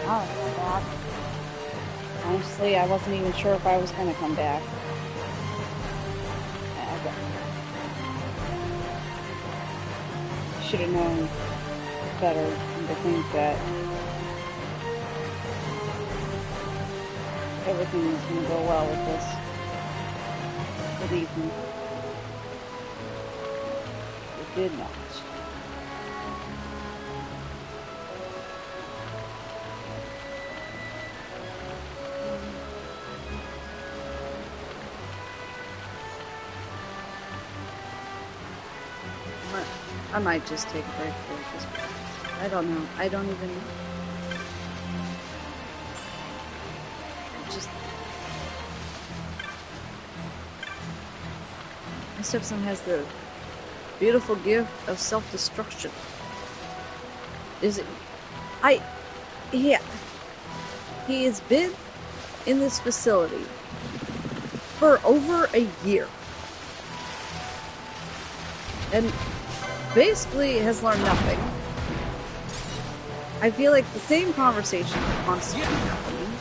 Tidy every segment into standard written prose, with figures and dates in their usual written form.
back. Honestly, I wasn't even sure if I was going to come back. I should have known better than to think that everything was going to go well with this. Believe me. It did not. I might just take a break for this. I don't know. I don't even know. My stepson has the beautiful gift of self-destruction. Is it? He has been in this facility for over a year. And basically has learned nothing. I feel like the same conversation is constantly happening.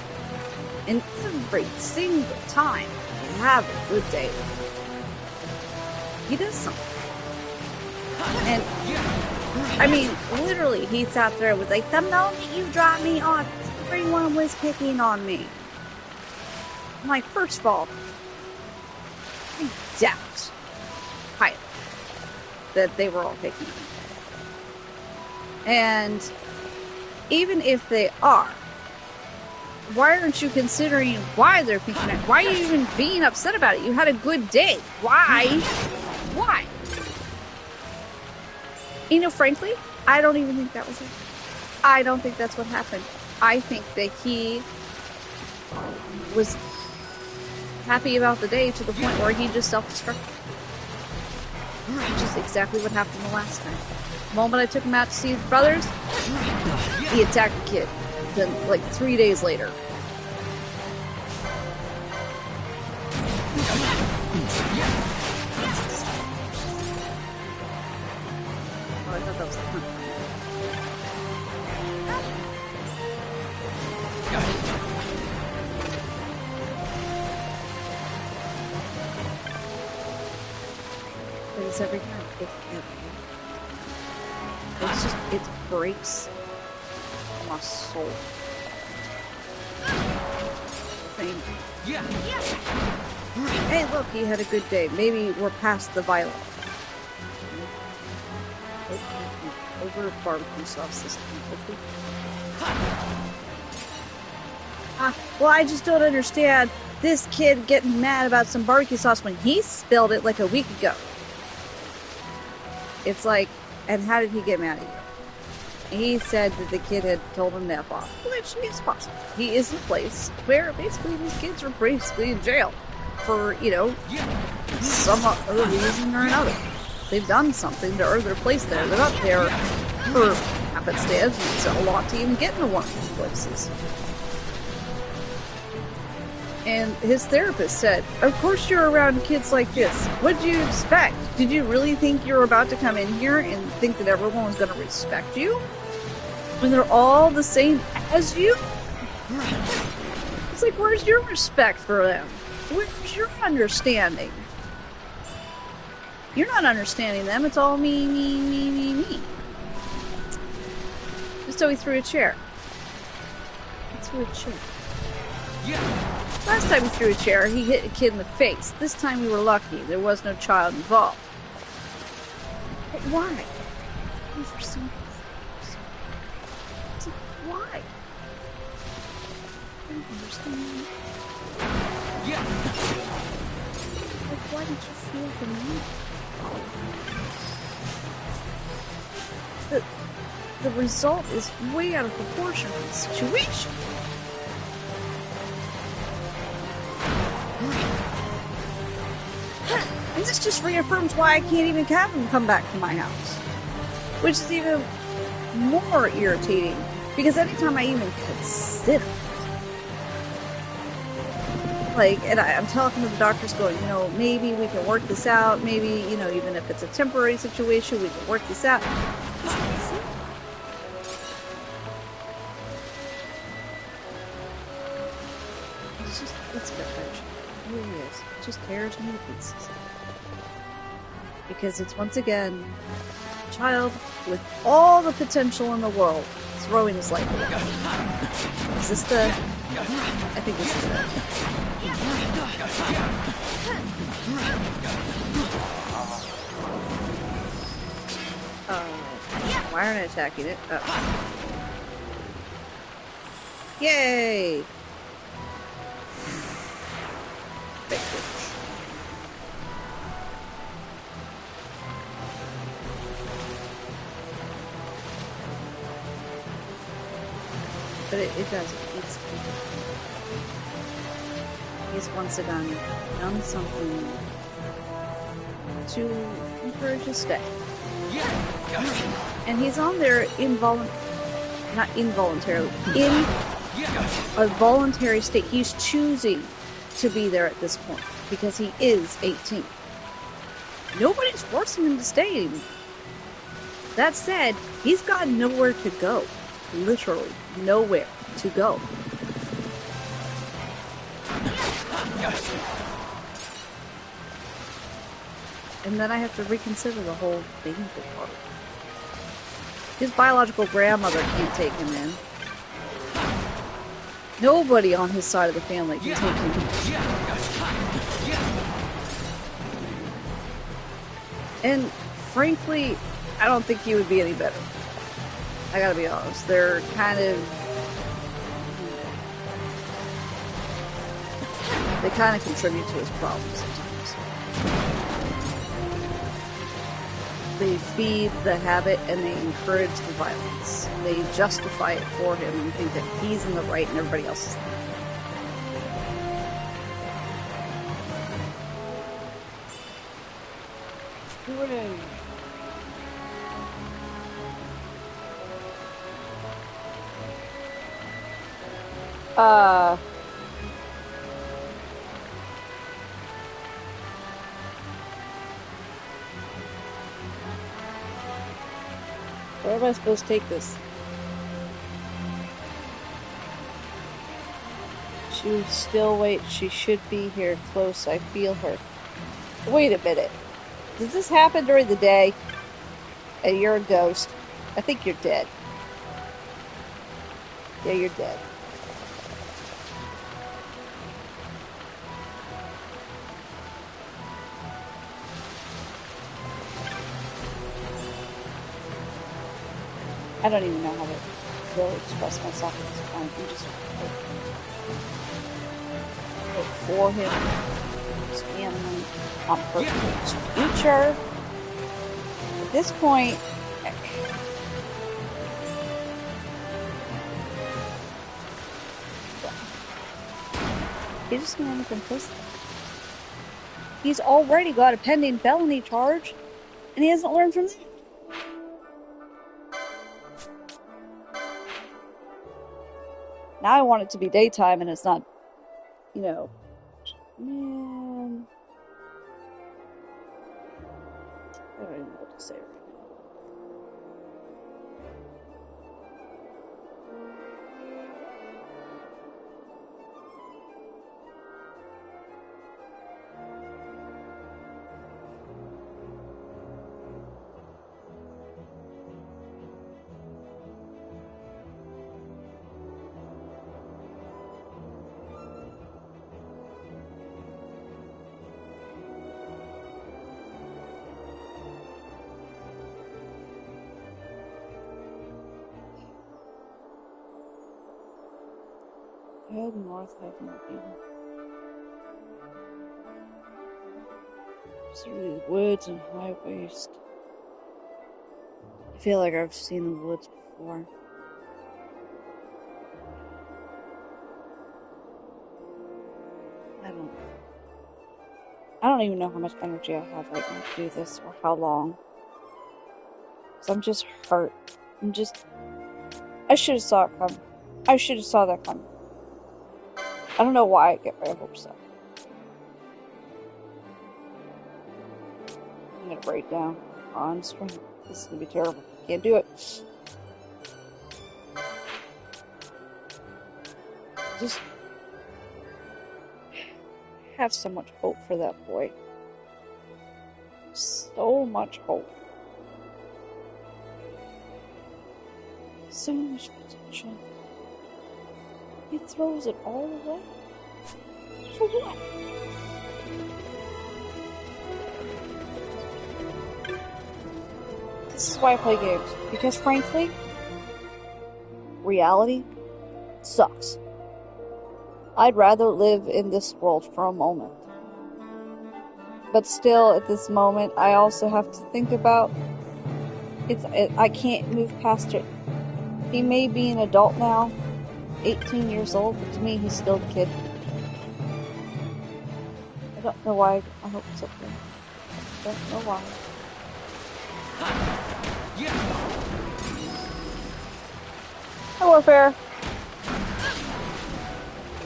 And every single time you have a good day, he does something. And, I mean, literally, he sat there and was like, the moment you dropped me off, everyone was picking on me. I'm like, first of all, I doubt highly that they were all picking on me. And even if they are, why aren't you considering why they're picking on you? Why are you even being upset about it? You had a good day. Why? Why? You know, frankly, I don't even think that was it. I don't think that's what happened. I think that he was happy about the day to the point where he just self-destructed. Which is exactly what happened the last time. The moment I took him out to see his brothers, he attacked the kid. Then, like, 3 days later. Oh, I thought that was the hunt. It's every time. It's just, it breaks my soul. Yeah. Hey, look, he had a good day. Maybe we're past the violence. Over barbecue sauce system. Well, I just don't understand this kid getting mad about some barbecue sauce when he spilled it like a week ago. It's like, and how did he get mad at you? He said that the kid had told him to F off, which is possible. He is in a place where basically these kids are basically in jail for, you know, some other reason or another. They've done something to earn their place there. They're not there for happenstance. It's a lot to even get into one of these places. And his therapist said, of course you're around kids like this. What did you expect? Did you really think you were about to come in here and think that everyone was going to respect you? When they're all the same as you? It's like, where's your respect for them? Where's your understanding? You're not understanding them. It's all me, me, me, me, me. Just so he threw a chair. He threw a chair. Yeah. Last time he threw a chair, he hit a kid in the face. This time we were lucky. There was no child involved. But why? For some reason. Why? I don't understand. Yeah. Like, why did you feel the need? The result is way out of proportion from the situation. And this just reaffirms why I can't even have him come back to my house. Which is even more irritating. Because anytime I even consider it, like, and I'm talking to the doctors going, you know, maybe we can work this out. Maybe, you know, even if it's a temporary situation, we can work this out. it's gut-wrenching. It really is. It just tears me to pieces. Because it's once again a child with all the potential in the world throwing his life away. Is this the... I think this is it. Why aren't I attacking it? Oh. Yay! But it does. He's once again done something to encourage his stay. And he's on there not involuntarily, in a voluntary state. He's choosing to be there at this point because he is 18. Nobody's forcing him to stay anymore. That said, he's got nowhere to go. Literally nowhere to go. And then I have to reconsider the whole danger part. His biological grandmother can't take him in. Nobody on his side of the family can take him in. And frankly, I don't think he would be any better. I gotta be honest. They're kind of... They kind of contribute to his problems sometimes. They feed the habit and they encourage the violence. They justify it for him and think that he's in the right and everybody else is in the wrong. Hooray! Where am I supposed to take this? She still waits. She should be here, close. I feel her. Wait a minute. Does this happen during the day? And you're a ghost. I think you're dead. Yeah, you're dead. I don't even know how to really express myself at this point. I'm just hope for him, his family, on purpose, future. At this point, he's just gonna end up in prison. He's already got a pending felony charge, and he hasn't learned from that. Now I want it to be daytime and it's not, you know, man. I don't even know what to say right now. Head north, head north. Through the woods and highways. I feel like I've seen the woods before. I don't even know how much energy I have right now to do this or how long. So I'm just hurt. I should have saw it coming. I should have saw that coming. I don't know why I get my hopes up. I'm gonna break down on screen. This is gonna be terrible. Can't do it. have so much hope for that boy. So much hope. So much potential. He throws it all away. For what? This is why I play games. Because frankly, reality sucks. I'd rather live in this world for a moment. But still, at this moment, I also have to think about I can't move past it. He may be an adult now, 18 years old, but to me, he's still a kid. I don't know why I hope it's okay. I don't know why. Hi, Warfare.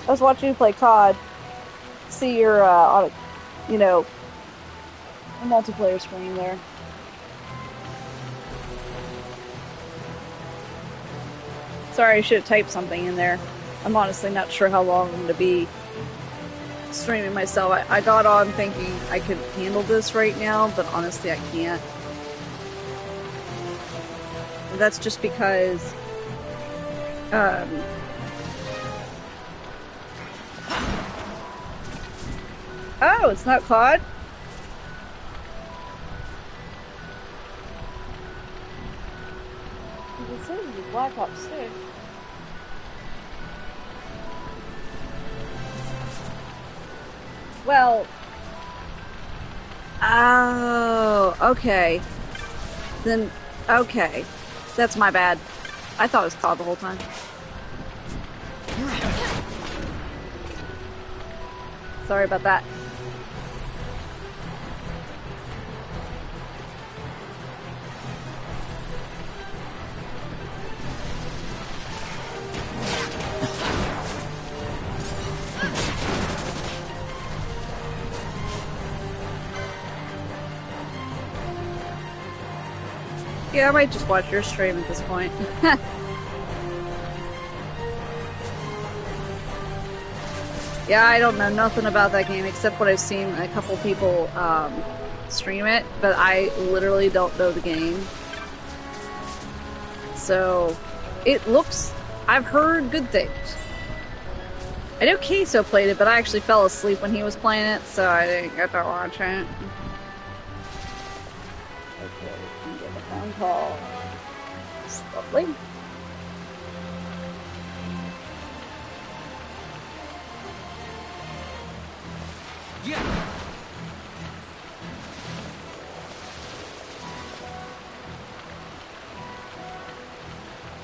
I was watching you play COD. See your, on a, a multiplayer screen there. Sorry, I should have typed something in there. I'm honestly not sure how long I'm going to be streaming myself. I got on thinking I could handle this right now, but honestly I can't. And that's just because oh, it's not COD? It says it's Black Ops 6. Well, oh, okay. Then, okay. That's my bad. I thought it was COD the whole time. Sorry about that. Yeah, I might just watch your stream at this point. Yeah, I don't know nothing about that game except what I've seen a couple people stream it, but I literally don't know the game. So, it looks... I've heard good things. I know Queso played it, but I actually fell asleep when he was playing it, so I didn't get to watch it. Phone call. It's lovely. Yeah.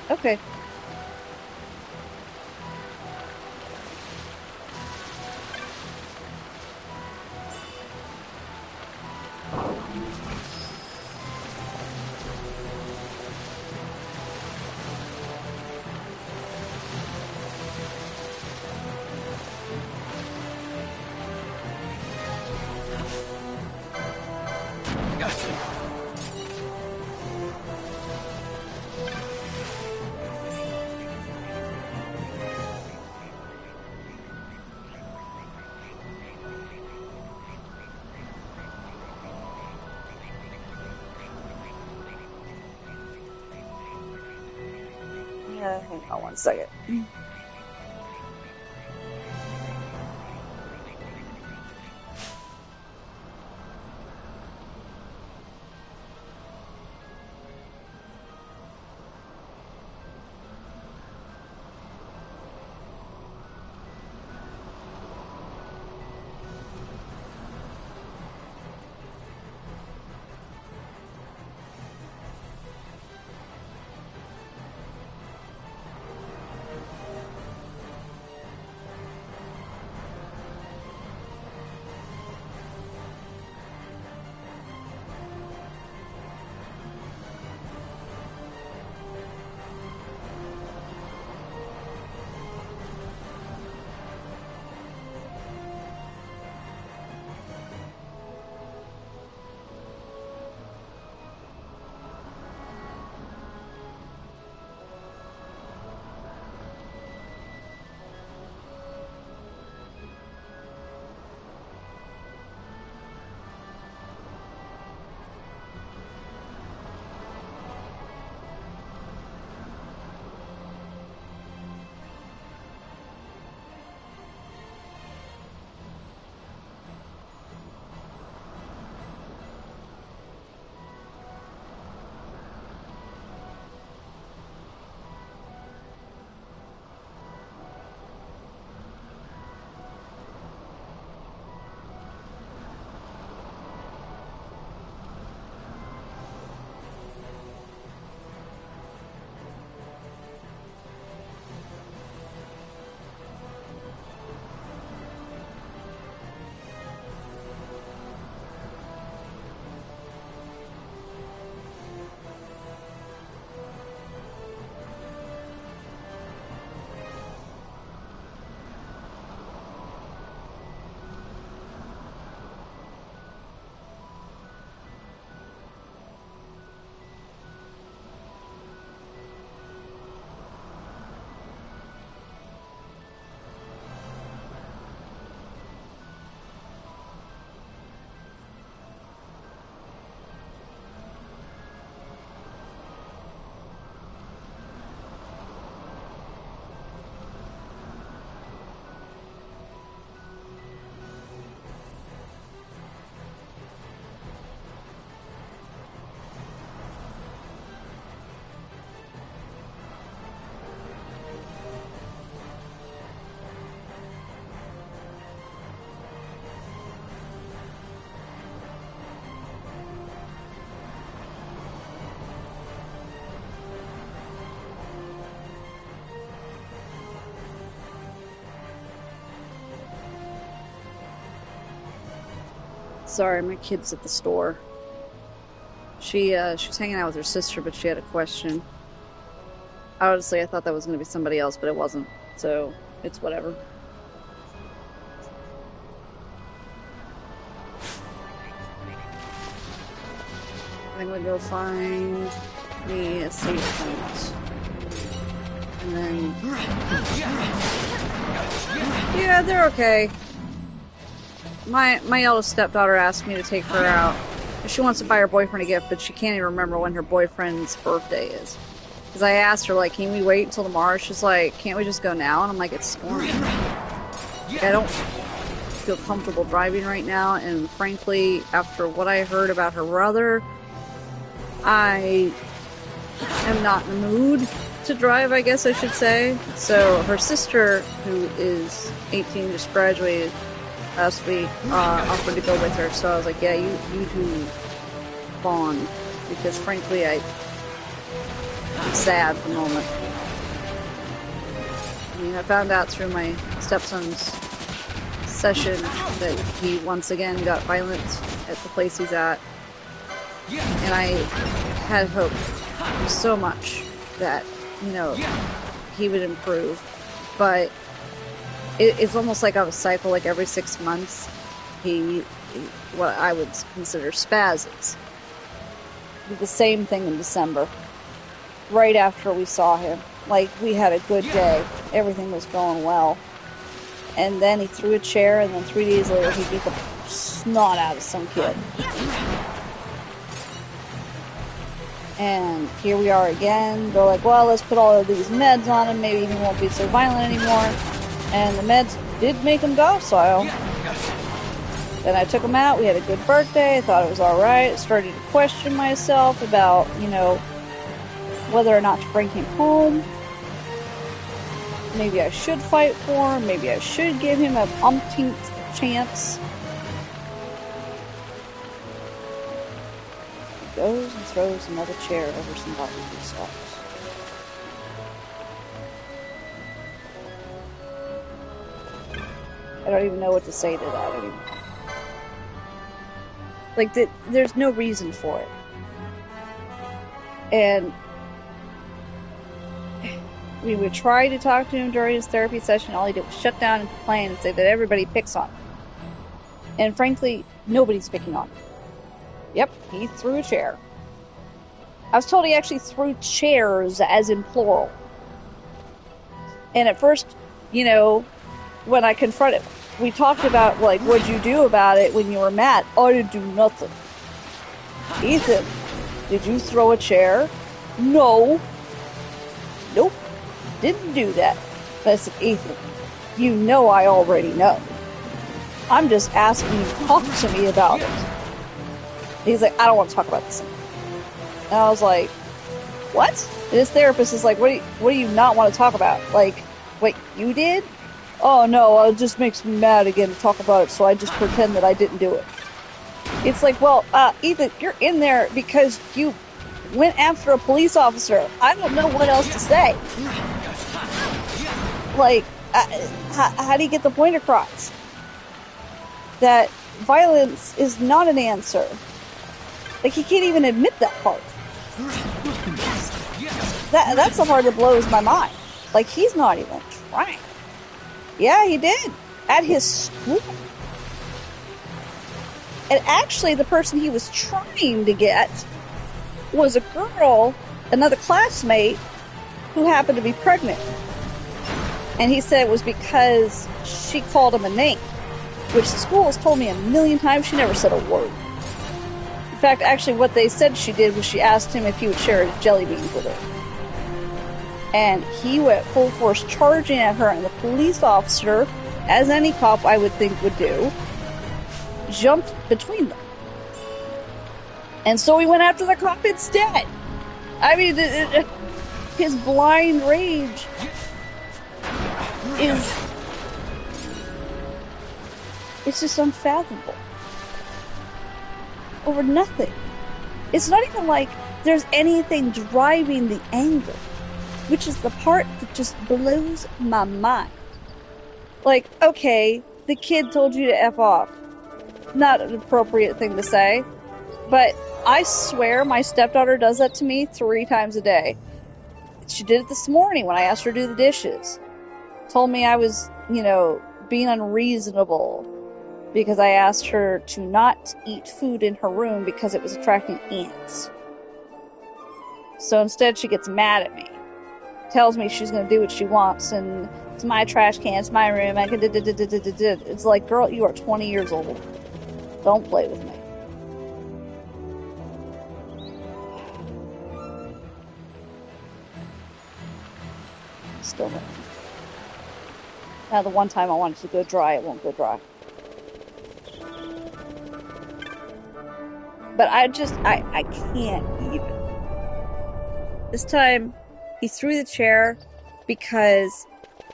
Okay. Hang on one second. Sorry, my kid's at the store. She was hanging out with her sister, but she had a question. Honestly, I thought that was going to be somebody else, but it wasn't. So, it's whatever. I'm going to go find me a save point. And then... Yeah, they're okay. My eldest stepdaughter asked me to take her out. She wants to buy her boyfriend a gift, but she can't even remember when her boyfriend's birthday is. Because I asked her, like, can we wait until tomorrow? She's like, can't we just go now? And I'm like, it's storming. Like, I don't feel comfortable driving right now, and frankly, after what I heard about her brother, I am not in the mood to drive, I guess I should say. So her sister, who is 18, just graduated last week, offered to go with her. So I was like, yeah, you two bond, because frankly, I'm sad for the moment. I mean, I found out through my stepson's session that he once again got violent at the place he's at. And I had hoped so much that, you know, he would improve. But it's almost like on a cycle, like every 6 months, he what I would consider spasms. Did the same thing in December. Right after we saw him. Like, we had a good day. Everything was going well. And then he threw a chair, and then 3 days later he beat the snot out of some kid. And here we are again. They're like, well, let's put all of these meds on him. Maybe he won't be so violent anymore. And the meds did make him docile. Then I took him out. We had a good birthday. I thought it was alright. Started to question myself about, you know, whether or not to bring him home. Maybe I should fight for him. Maybe I should give him an umpteenth chance. Goes and throws another chair over somebody who stops. I don't even know what to say to that anymore. Like, there's no reason for it. And we would try to talk to him during his therapy session. All he did was shut down and complain and say that everybody picks on him. And frankly, nobody's picking on him. Yep, he threw a chair. I was told he actually threw chairs, as in plural. And at first, you know, when I confronted, we talked about, like, what'd you do about it when you were mad? Oh, I didn't do nothing. Ethan, did you throw a chair? No. Nope. Didn't do that. But I said, Ethan, you know I already know. I'm just asking you to talk to me about it. He's like, I don't want to talk about this anymore. And I was like, what? And his therapist is like, what do you not want to talk about? Like, wait, you did? Oh no, it just makes me mad again to talk about it, so I just pretend that I didn't do it. It's like, well, Ethan, you're in there because you went after a police officer. I don't know what else to say. Like, how do you get the point across? That violence is not an answer. Like, he can't even admit that part. That's the part that blows my mind. Like, he's not even trying. Yeah, he did. At his school. And actually, the person he was trying to get was a girl, another classmate, who happened to be pregnant. And he said it was because she called him a name, which the school has told me a million times. She never said a word. In fact, actually, what they said she did was she asked him if he would share his jelly beans with her. And he went full force charging at her, and the police officer, as any cop I would think would do, jumped between them. And so he went after the cop instead. I mean, his blind rage it's just unfathomable. Over nothing. It's not even like there's anything driving the anger, which is the part that just blows my mind. Like, okay, the kid told you to F off. not an appropriate thing to say, but I swear my stepdaughter does that to me 3 times a day. She did it this morning when I asked her to do the dishes. Told me I was, being unreasonable because I asked her to not eat food in her room because it was attracting ants. So instead she gets mad at me. Tells me she's going to do what she wants, and it's my trash can, it's my room, I can It's like, girl, you are 20 years old. Don't play with me. Still don't. Now the one time I wanted to go dry, it won't go dry. But I can't even. This time, he threw the chair because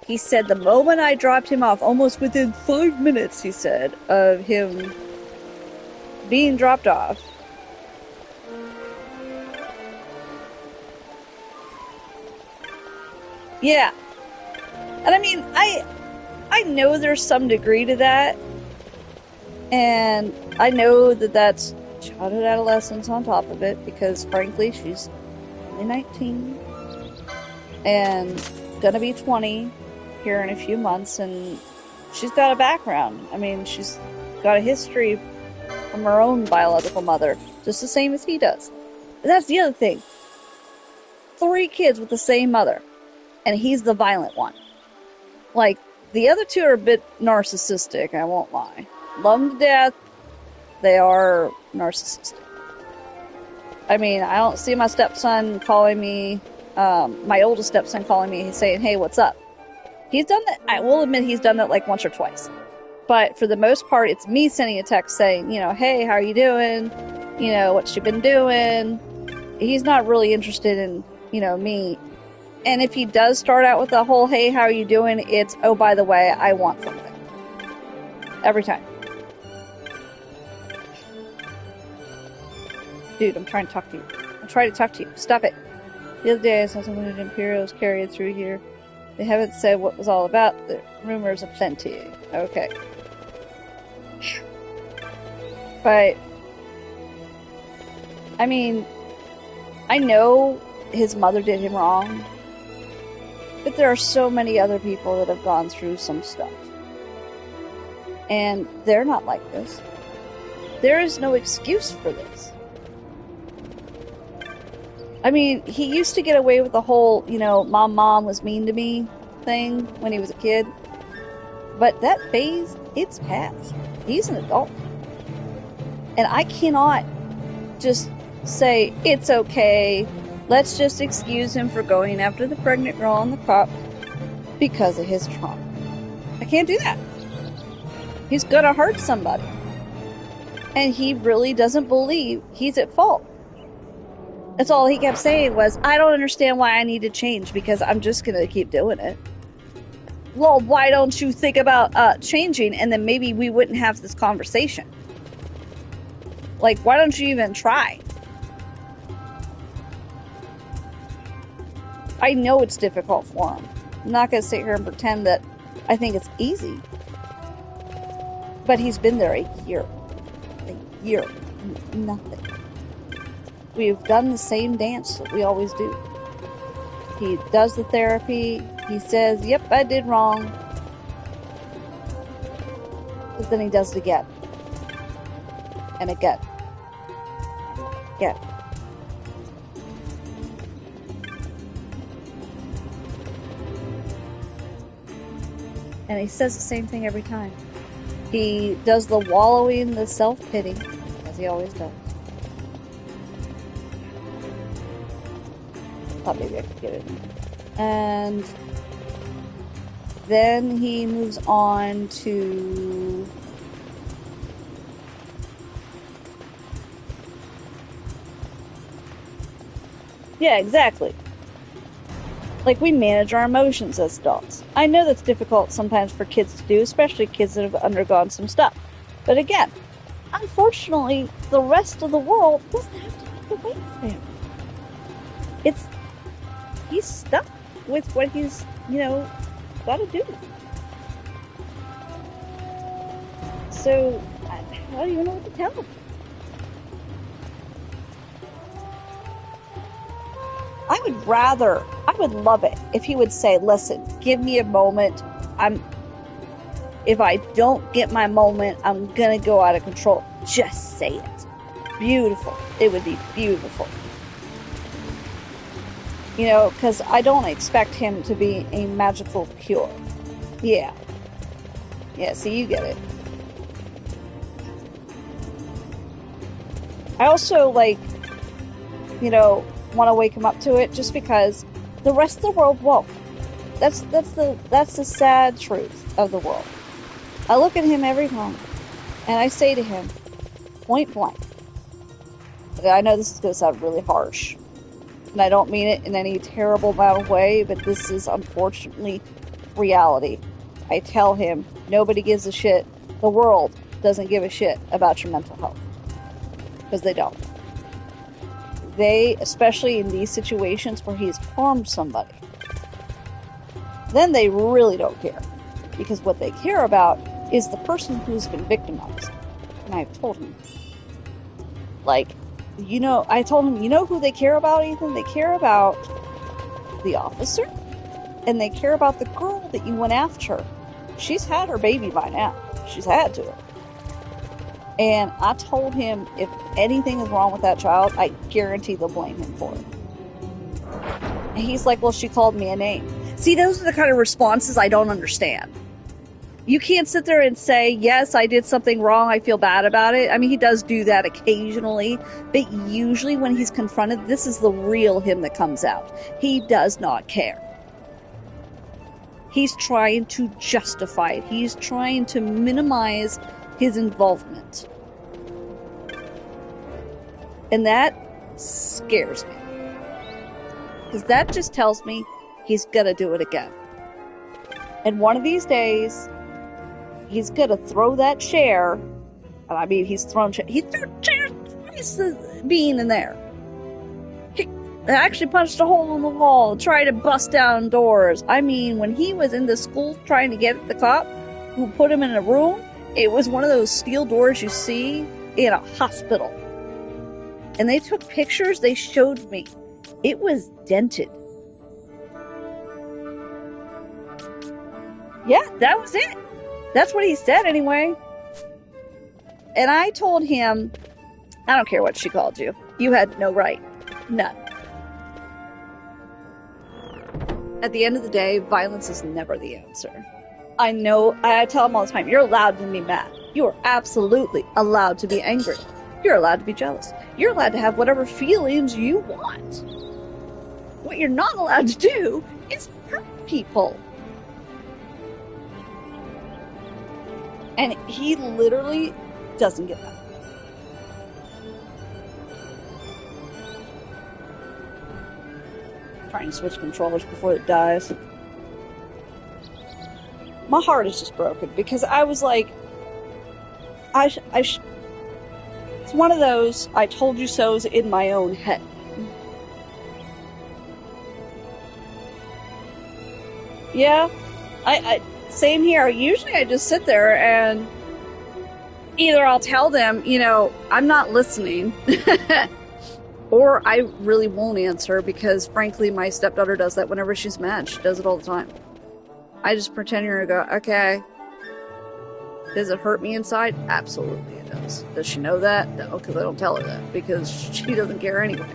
he said the moment I dropped him off, almost within 5 minutes, he said, of him being dropped off, yeah. And I mean, I know there's some degree to that, and I know that that's childhood adolescence on top of it, because frankly, she's only 19 and gonna be 20 here in a few months, and she's got a background. I mean, she's got a history from her own biological mother, just the same as he does. And that's the other thing. 3 kids with the same mother, and he's the violent one. Like, the other 2 are a bit narcissistic, I won't lie. Love them to death, they are narcissistic. I mean, I don't see my stepson calling me, my oldest stepson calling me, he's saying, hey, what's up? He's done that, I will admit he's done that like once or twice. But for the most part, it's me sending a text saying, hey, how are you doing? What you been doing? He's not really interested in, me. And if he does start out with the whole, hey, how are you doing? It's, oh, by the way, I want something. Every time. Dude, I'm trying to talk to you. I'm trying to talk to you. Stop it. The other day I saw some wounded Imperials carried through here. They haven't said what was all about. The rumors are plenty. Okay. But, I mean, I know his mother did him wrong, but there are so many other people that have gone through some stuff. And they're not like this. There is no excuse for this. I mean, he used to get away with the whole, mom was mean to me thing when he was a kid. But that phase, it's past. He's an adult. And I cannot just say, it's okay, let's just excuse him for going after the pregnant girl on the cop because of his trauma. I can't do that. He's gonna hurt somebody. And he really doesn't believe he's at fault. That's all he kept saying was, I don't understand why I need to change because I'm just gonna keep doing it. Well, why don't you think about changing, and then maybe we wouldn't have this conversation? Like, why don't you even try? I know it's difficult for him. I'm not going to sit here and pretend that I think it's easy. But he's been there a year. A year. Nothing. We've done the same dance that we always do. He does the therapy. He says, yep, I did wrong. But then he does it again. And again. Again. And he says the same thing every time. He does the wallowing, the self-pity, as he always does. Thought maybe I could get it. And then he moves on to... Yeah, exactly. Like, we manage our emotions as adults. I know that's difficult sometimes for kids to do, especially kids that have undergone some stuff. But again, unfortunately, the rest of the world doesn't have to make the way for him. He's stuck with what he's, got to do. So, I don't even know what to tell him. I would love it if he would say, listen, give me a moment. If I don't get my moment, I'm gonna go out of control. Just say it. Beautiful. It would be beautiful. You know, because I don't expect him to be a magical cure. Yeah. Yeah, see, you get it. I also, like, you know, want to wake him up to it just because the rest of the world won't. That's the sad truth of the world. I look at him every time and I say to him, point blank, I know this is going to sound really harsh, and I don't mean it in any terrible amount of way, but this is unfortunately reality. I tell him, nobody gives a shit. The world doesn't give a shit about your mental health. Because they don't. They, especially in these situations where he's harmed somebody, then they really don't care. Because what they care about is the person who's been victimized. And I've told him, like, you know, I told him, you know who they care about, Ethan? They care about the officer, and they care about the girl that you went after. She's had her baby by now. She's had to. And I told him, if anything is wrong with that child, I guarantee they'll blame him for it. And he's like, well, she called me a name. See, those are the kind of responses I don't understand. You can't sit there and say, yes, I did something wrong, I feel bad about it. I mean, he does do that occasionally, but usually when he's confronted, this is the real him that comes out. He does not care. He's trying to justify it. He's trying to minimize his involvement. And that scares me. Because that just tells me he's gonna do it again. And one of these days, he's gonna throw that chair. And I mean, he threw chairs twice being in there. He actually punched a hole in the wall, tried to bust down doors. I mean, when he was in the school trying to get the cop who put him in a room, it was one of those steel doors you see in a hospital. And they took pictures, they showed me. It was dented. Yeah, that was it. That's what he said anyway. And I told him, I don't care what she called you. You had no right. None. At the end of the day, violence is never the answer. I know, I tell him all the time, you're allowed to be mad. You are absolutely allowed to be angry. You're allowed to be jealous. You're allowed to have whatever feelings you want. What you're not allowed to do is hurt people. And he literally doesn't get that. Trying to switch controllers before it dies. My heart is just broken because I was like, it's one of those I told you so's in my own head. Yeah, same here. Usually I just sit there and either I'll tell them, you know, I'm not listening, or I really won't answer because, frankly, my stepdaughter does that whenever she's mad. She does it all the time. I just pretend you're gonna go, okay. Does it hurt me inside? Absolutely it does. Does she know that? No, because I don't tell her that, because she doesn't care anyway.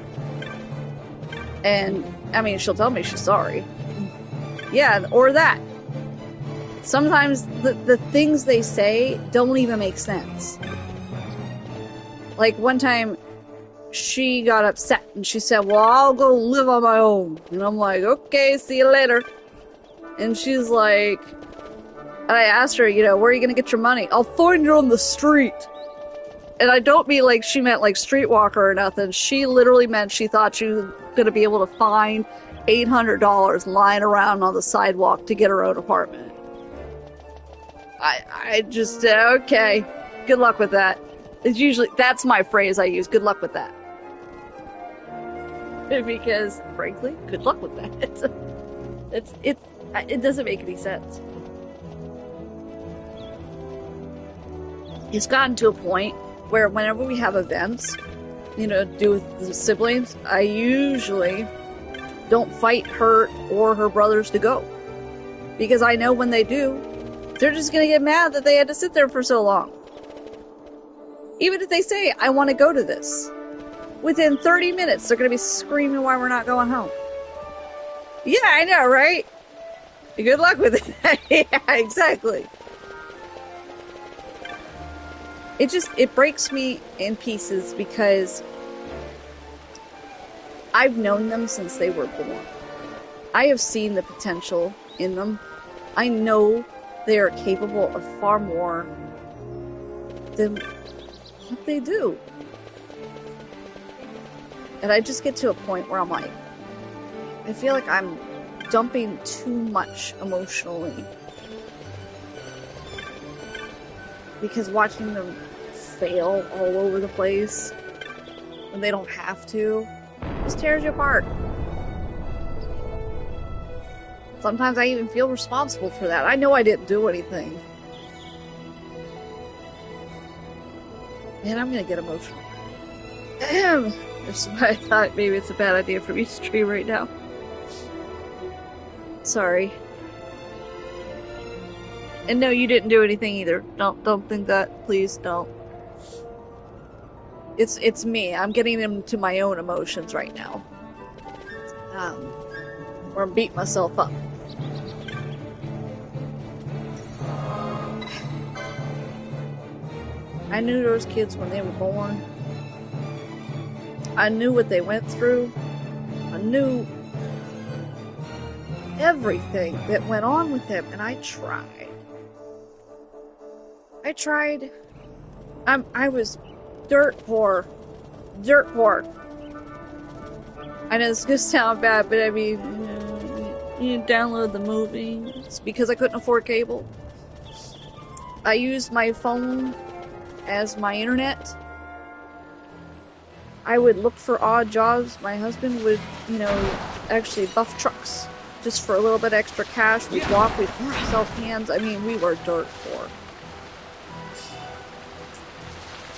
And, I mean, she'll tell me she's sorry. Yeah, or that. Sometimes the things they say don't even make sense. Like, one time, she got upset, and she said, well, I'll go live on my own. And I'm like, okay, see you later. And she's like, and I asked her, you know, where are you gonna get your money? I'll find you on the street. And I don't mean like she meant like streetwalker or nothing. She literally meant she thought she was gonna be able to find $800 lying around on the sidewalk to get her own apartment. I just said, okay, good luck with that. It's usually, that's my phrase I use, good luck with that. Because, frankly, good luck with that. It doesn't make any sense. It's gotten to a point where whenever we have events, do with the siblings, I usually don't fight her or her brothers to go. Because I know when they do, they're just going to get mad that they had to sit there for so long. Even if they say, I want to go to this, within 30 minutes, they're going to be screaming why we're not going home. Yeah, I know, right? Good luck with it. Yeah, exactly. It breaks me in pieces because I've known them since they were born. I have seen the potential in them. I know they are capable of far more than what they do. And I just get to a point where I'm like, I feel like I'm dumping too much emotionally. Because watching them fail all over the place when they don't have to just tears you apart. Sometimes I even feel responsible for that. I know I didn't do anything. Man, I'm gonna get emotional. That's why I thought maybe it's a bad idea for me to stream right now. Sorry. And no, you didn't do anything either. Don't think that. Please don't. It's me. I'm getting into my own emotions right now. Or beat myself up. I knew those kids when they were born. I knew what they went through. I knew everything that went on with them, and I tried. I was dirt poor. Dirt poor. I know this is gonna sound bad, but I mean, you download the movies because I couldn't afford cable. I used my phone as my internet. I would look for odd jobs. My husband would, actually buff trucks just for a little bit extra cash. We'd walk, we'd sell cans. I mean, we were dirt poor.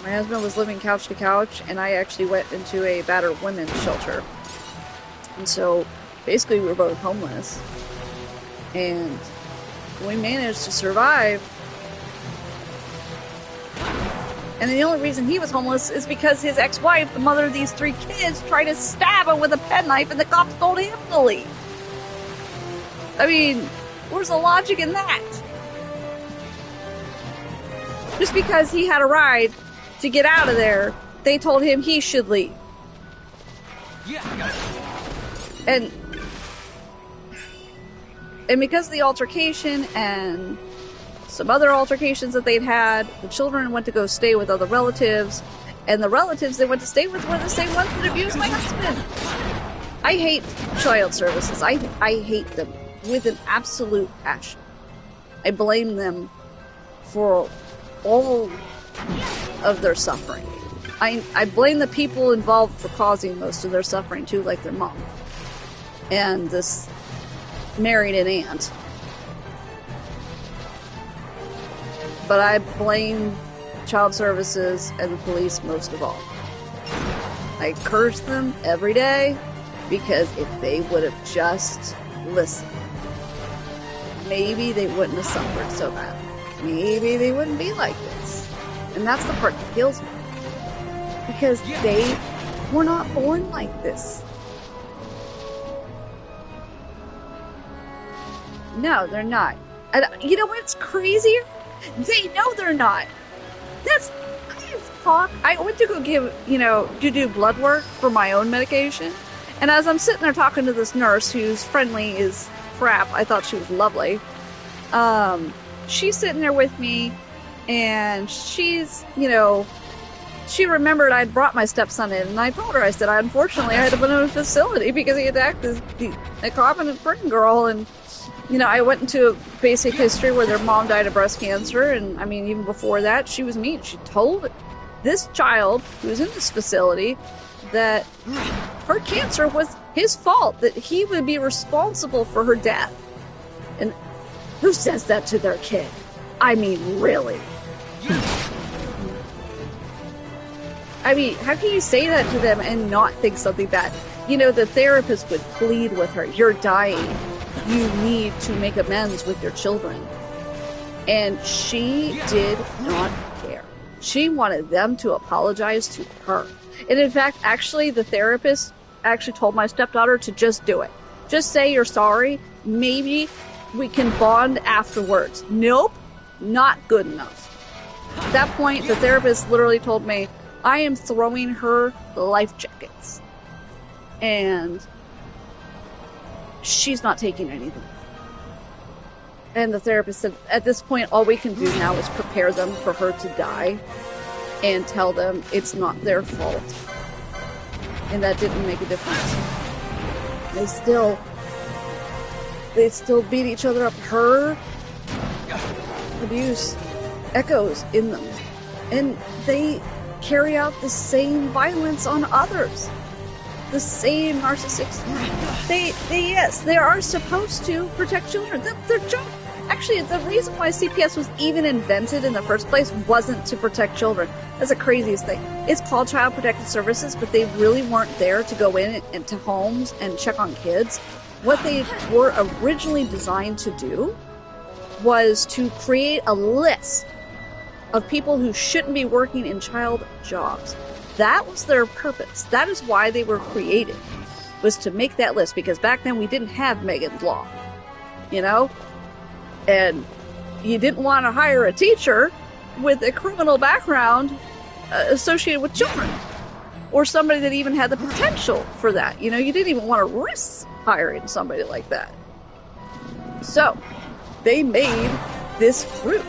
My husband was living couch to couch, and I actually went into a battered women's shelter. And so, basically, we were both homeless. And we managed to survive. And the only reason he was homeless is because his ex-wife, the mother of these 3 kids, tried to stab him with a penknife, and the cops told him to leave. I mean, where's the logic in that? Just because he had a ride to get out of there, they told him he should leave. And because of the altercation and some other altercations that they'd had, the children went to go stay with other relatives, and the relatives they went to stay with were the same ones that abused my husband. I hate child services. I hate them with an absolute passion. I blame them for all of their suffering. I blame the people involved for causing most of their suffering too, like their mom. And this married an aunt. But I blame child services and the police most of all. I curse them every day because if they would have just listened, maybe they wouldn't have suffered so bad. Maybe they wouldn't be like this. And that's the part that kills me. Because they were not born like this. No, they're not. And you know what's crazier? They know they're not. I went to go give, do blood work for my own medication. And as I'm sitting there talking to this nurse who's friendly as crap, I thought she was lovely. She's sitting there with me, and she's, she remembered I'd brought my stepson in, and I told her, I said, unfortunately, I had to put him in a facility because he attacked a competent pregnant girl, and, I went into a basic history where their mom died of breast cancer, and, I mean, even before that, she was mean. She told this child who was in this facility that her cancer was his fault, that he would be responsible for her death. And who says that to their kid? I mean, really? I mean, how can you say that to them and not think something bad? You know, the therapist would plead with her, you're dying. You need to make amends with your children. And she did not care. She wanted them to apologize to her. And in fact, actually, the therapist actually told my stepdaughter to just do it. Just say you're sorry. Maybe we can bond afterwards. Nope, not good enough. At that point, the therapist literally told me, I am throwing her life jackets. And she's not taking anything. And the therapist said, at this point, all we can do now is prepare them for her to die and tell them it's not their fault. And that didn't make a difference. They still beat each other up. Her abuse echoes in them. And they carry out the same violence on others. The same narcissists. They are supposed to protect children. Their job. Actually, the reason why CPS was even invented in the first place wasn't to protect children. That's the craziest thing. It's called Child Protective Services, but they really weren't there to go in into homes and check on kids. What they were originally designed to do was to create a list of people who shouldn't be working in child jobs. That was their purpose. That is why they were created, was to make that list, because back then we didn't have Megan's Law, you know? And you didn't want to hire a teacher with a criminal background associated with children, or somebody that even had the potential for that. You know, you didn't even want to risk hiring somebody like that. So they made this group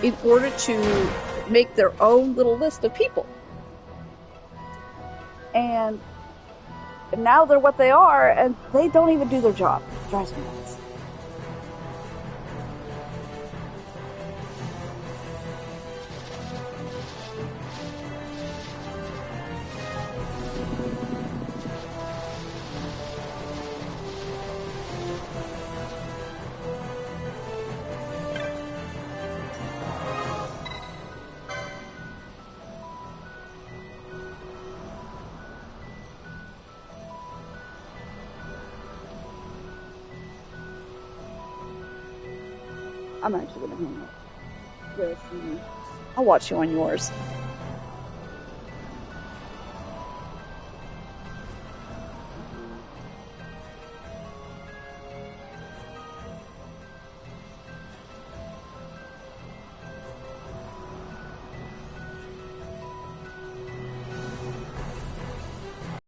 in order to make their own little list of people. And now they're what they are, and they don't even do their job. It drives me nuts. I'm actually gonna hang up with you. I'll watch you on yours.